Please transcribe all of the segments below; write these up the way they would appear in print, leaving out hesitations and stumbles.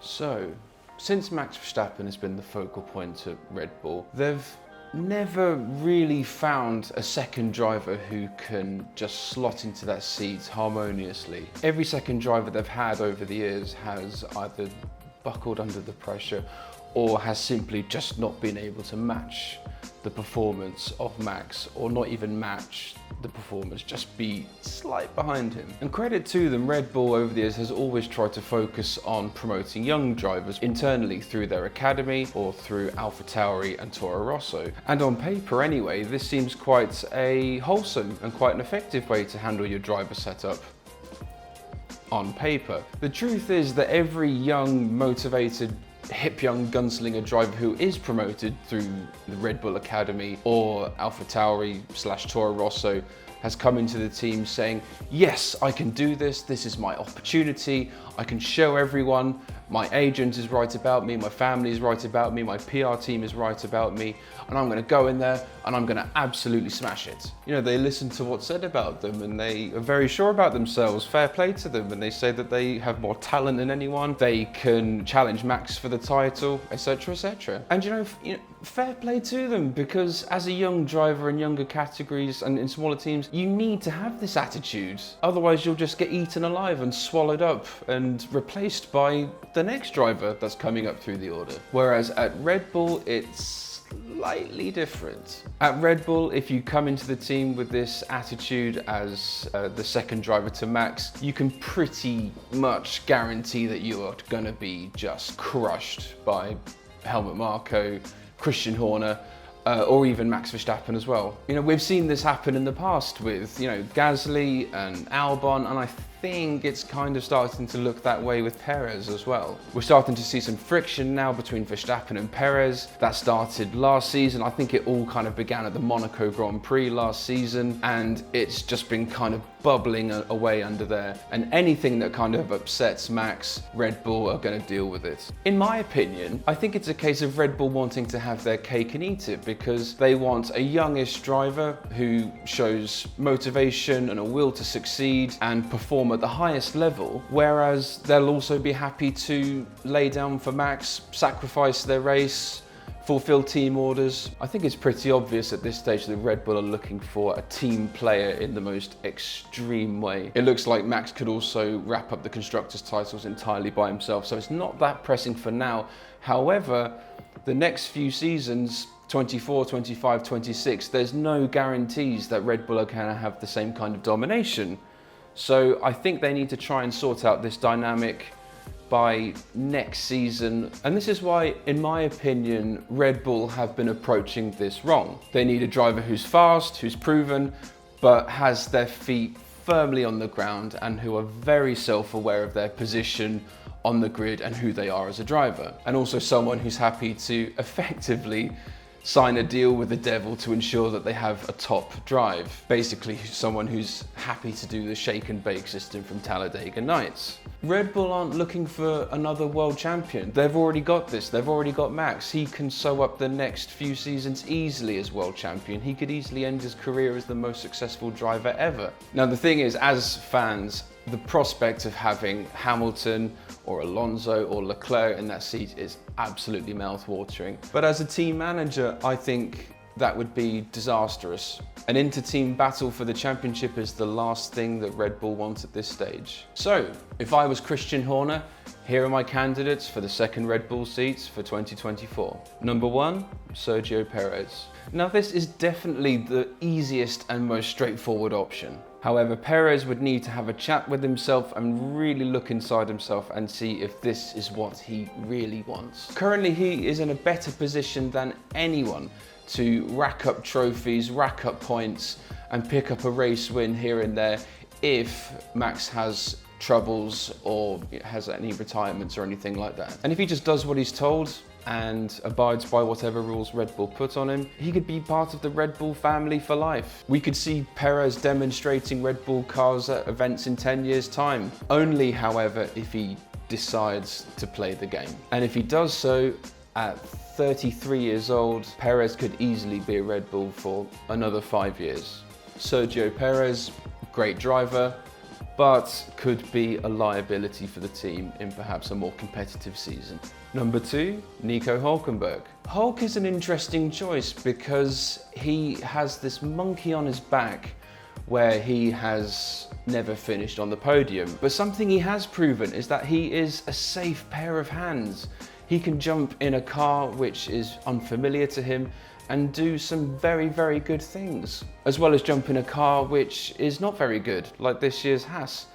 So, since Max Verstappen has been the focal point at Red Bull, they've never really found a second driver who can just slot into that seat harmoniously. Every second driver they've had over the years has either buckled under the pressure or has simply just not been able to match the performance of Max, or not even match the performance, just be slight behind him. And credit to them, Red Bull over the years has always tried to focus on promoting young drivers internally through their academy or through AlphaTauri and Toro Rosso. And on paper anyway, this seems quite a wholesome and quite an effective way to handle your driver setup. On paper. The truth is that every young, motivated, hip young gunslinger driver who is promoted through the Red Bull Academy or AlphaTauri/Toro Rosso has come into the team saying, yes, I can do this, this is my opportunity, I can show everyone, my agent is right about me, my family is right about me, my PR team is right about me, and I'm gonna go in there and I'm gonna absolutely smash it. You know, they listen to what's said about them and they are very sure about themselves, fair play to them, and they say that they have more talent than anyone, they can challenge Max for the title, etc, etc. And you know, fair play to them, because as a young driver in younger categories and in smaller teams, you need to have this attitude. Otherwise you'll just get eaten alive and swallowed up and replaced by the next driver that's coming up through the order. Whereas at Red Bull, it's slightly different. At Red Bull, if you come into the team with this attitude as the second driver to Max, you can pretty much guarantee that you are going to be just crushed by Helmut Marko, Christian Horner, or even Max Verstappen as well. You know, we've seen this happen in the past with, you know, Gasly and Albon, and I think it's kind of starting to look that way with Perez as well. We're starting to see some friction now between Verstappen and Perez. That started last season. I think it all kind of began at the Monaco Grand Prix last season, and it's just been kind of bubbling away under there. And anything that kind of upsets Max, Red Bull are going to deal with it. In my opinion, I think it's a case of Red Bull wanting to have their cake and eat it, because they want a youngish driver who shows motivation and a will to succeed and perform at the highest level, whereas they'll also be happy to lay down for Max, sacrifice their race, fulfill team orders. I think it's pretty obvious at this stage that Red Bull are looking for a team player in the most extreme way. It looks like Max could also wrap up the Constructors' titles entirely by himself, so it's not that pressing for now. However, the next few seasons, 24, 25, 26, there's no guarantees that Red Bull are going to have the same kind of domination. So I think they need to try and sort out this dynamic by next season. And this is why, in my opinion, Red Bull have been approaching this wrong. They need a driver who's fast, who's proven, but has their feet firmly on the ground and who are very self-aware of their position on the grid and who they are as a driver. And also someone who's happy to effectively sign a deal with the devil to ensure that they have a top drive. Basically, someone who's happy to do the shake and bake system from Talladega Nights. Red Bull aren't looking for another world champion. They've already got this. They've already got Max. He can sew up the next few seasons easily as world champion. He could easily end his career as the most successful driver ever. Now, the thing is, as fans, the prospect of having Hamilton or Alonso or Leclerc in that seat is absolutely mouth-watering. But as a team manager, I think that would be disastrous. An inter-team battle for the championship is the last thing that Red Bull wants at this stage. So, if I was Christian Horner, here are my candidates for the second Red Bull seats for 2024. Number 1, Sergio Perez. Now, this is definitely the easiest and most straightforward option. However, Perez would need to have a chat with himself and really look inside himself and see if this is what he really wants. Currently, he is in a better position than anyone to rack up trophies, rack up points, and pick up a race win here and there if Max has troubles or has any retirements or anything like that. And if he just does what he's told and abides by whatever rules Red Bull put on him, he could be part of the Red Bull family for life. We could see Perez demonstrating Red Bull cars at events in 10 years' time. Only, however, if he decides to play the game. And if he does so, at 33 years old, Perez could easily be a Red Bull for another 5 years. Sergio Perez, great driver, but could be a liability for the team in perhaps a more competitive season. Number 2, Nico Hulkenberg. Hulk is an interesting choice because he has this monkey on his back where he has never finished on the podium. But something he has proven is that he is a safe pair of hands. He can jump in a car which is unfamiliar to him and do some very, very good things, as well as jump in a car which is not very good, like this year's Haas,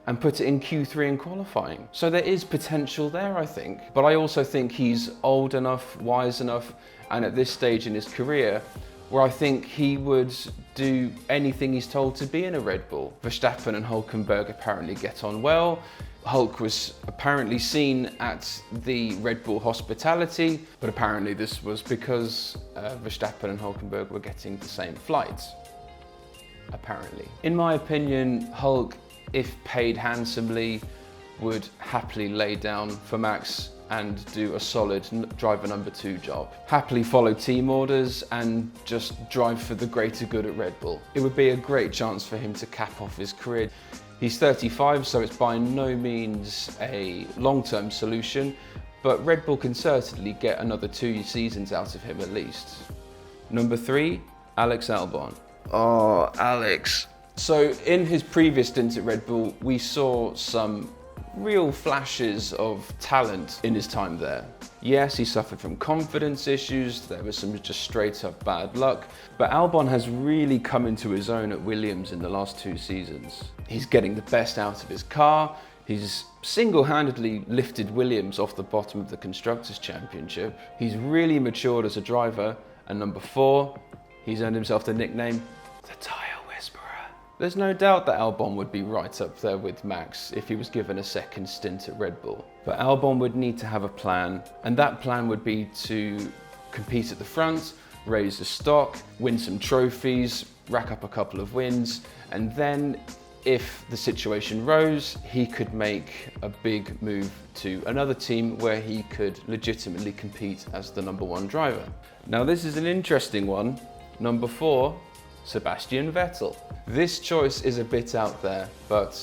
and put it in Q3 in qualifying. So there is potential there, I think. But I also think he's old enough, wise enough, and at this stage in his career, where I think he would do anything he's told to be in a Red Bull. Verstappen and Hulkenberg apparently get on well. Hulk was apparently seen at the Red Bull hospitality, but apparently this was because Verstappen and Hulkenberg were getting the same flight, apparently. In my opinion, Hulk, if paid handsomely, would happily lay down for Max and do a solid driver number 2 job. Happily follow team orders and just drive for the greater good at Red Bull. It would be a great chance for him to cap off his career. He's 35, so it's by no means a long-term solution, but Red Bull can certainly get another 2 seasons out of him at least. Number 3, Alex Albon. Oh, Alex. So in his previous stint at Red Bull, we saw some real flashes of talent in his time there. Yes, he suffered from confidence issues, there was some just straight up bad luck, but Albon has really come into his own at Williams in the last 2 seasons. He's getting the best out of his car, he's single-handedly lifted Williams off the bottom of the Constructors' Championship, he's really matured as a driver, and number 4, he's earned himself the nickname, the Tyre Whisperer. There's no doubt that Albon would be right up there with Max if he was given a second stint at Red Bull. But Albon would need to have a plan, and that plan would be to compete at the front, raise the stock, win some trophies, rack up a couple of wins, and then if the situation rose, he could make a big move to another team where he could legitimately compete as the number 1 driver. Now this is an interesting one. Number 4, Sebastian Vettel. This choice is a bit out there, but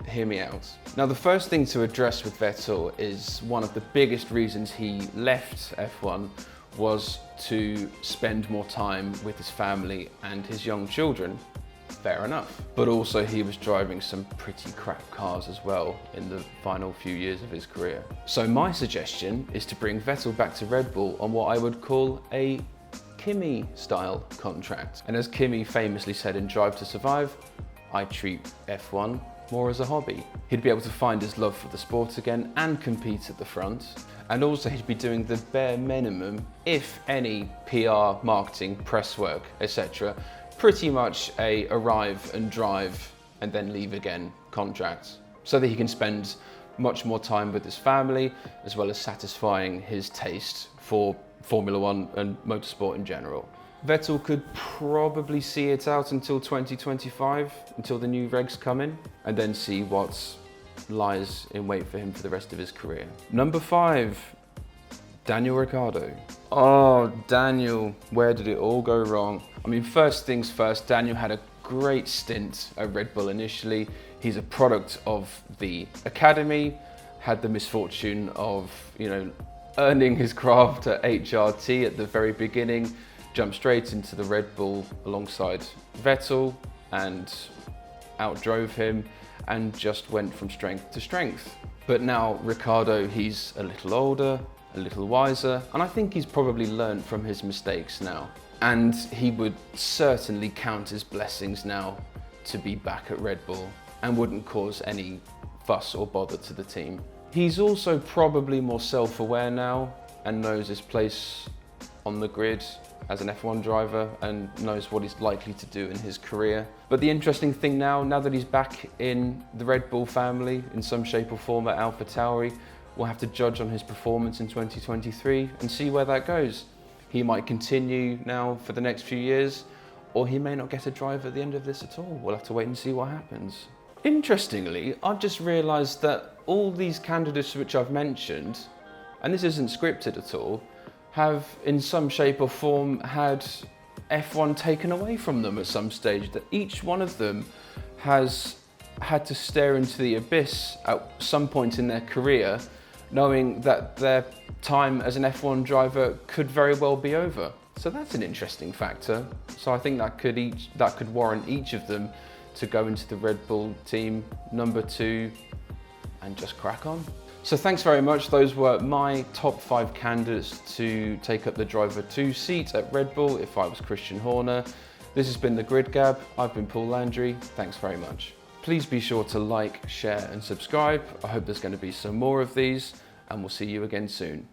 hear me out. Now the first thing to address with Vettel is one of the biggest reasons he left F1 was to spend more time with his family and his young children. Fair enough. But also he was driving some pretty crap cars as well in the final few years of his career. So my suggestion is to bring Vettel back to Red Bull on what I would call a Kimi-style contract. And as Kimi famously said in Drive to Survive, I treat F1 more as a hobby. He'd be able to find his love for the sport again and compete at the front. And also he'd be doing the bare minimum, if any PR, marketing, press work, etc. Pretty much a arrive and drive and then leave again contract, so that he can spend much more time with his family, as well as satisfying his taste for Formula 1 and motorsport in general. Vettel could probably see it out until 2025, until the new regs come in, and then see what lies in wait for him for the rest of his career. Number 5, Daniel Ricciardo. Oh, Daniel, where did it all go wrong? I mean, first things first, Daniel had a great stint at Red Bull initially. He's a product of the academy, had the misfortune of, earning his craft at HRT at the very beginning, jumped straight into the Red Bull alongside Vettel and outdrove him and just went from strength to strength. But now Ricciardo, he's a little older, a little wiser, and I think he's probably learned from his mistakes now. And he would certainly count his blessings now to be back at Red Bull and wouldn't cause any fuss or bother to the team. He's also probably more self-aware now and knows his place on the grid as an F1 driver and knows what he's likely to do in his career. But the interesting thing now that he's back in the Red Bull family in some shape or form at AlphaTauri, we'll have to judge on his performance in 2023 and see where that goes. He might continue now for the next few years, or he may not get a drive at the end of this at all. We'll have to wait and see what happens. Interestingly, I've just realised that all these candidates which I've mentioned, and this isn't scripted at all, have in some shape or form had F1 taken away from them at some stage, that each one of them has had to stare into the abyss at some point in their career, knowing that their time as an F1 driver could very well be over. So that's an interesting factor. So I think that could warrant each of them to go into the Red Bull team number 2 and just crack on. So thanks very much. Those were my top 5 candidates to take up the driver 2 seat at Red Bull if I was Christian Horner. This has been the Grid Gab. I've been Paul Landry. Thanks very much. Please be sure to like, share and subscribe. I hope there's going to be some more of these, and we'll see you again soon.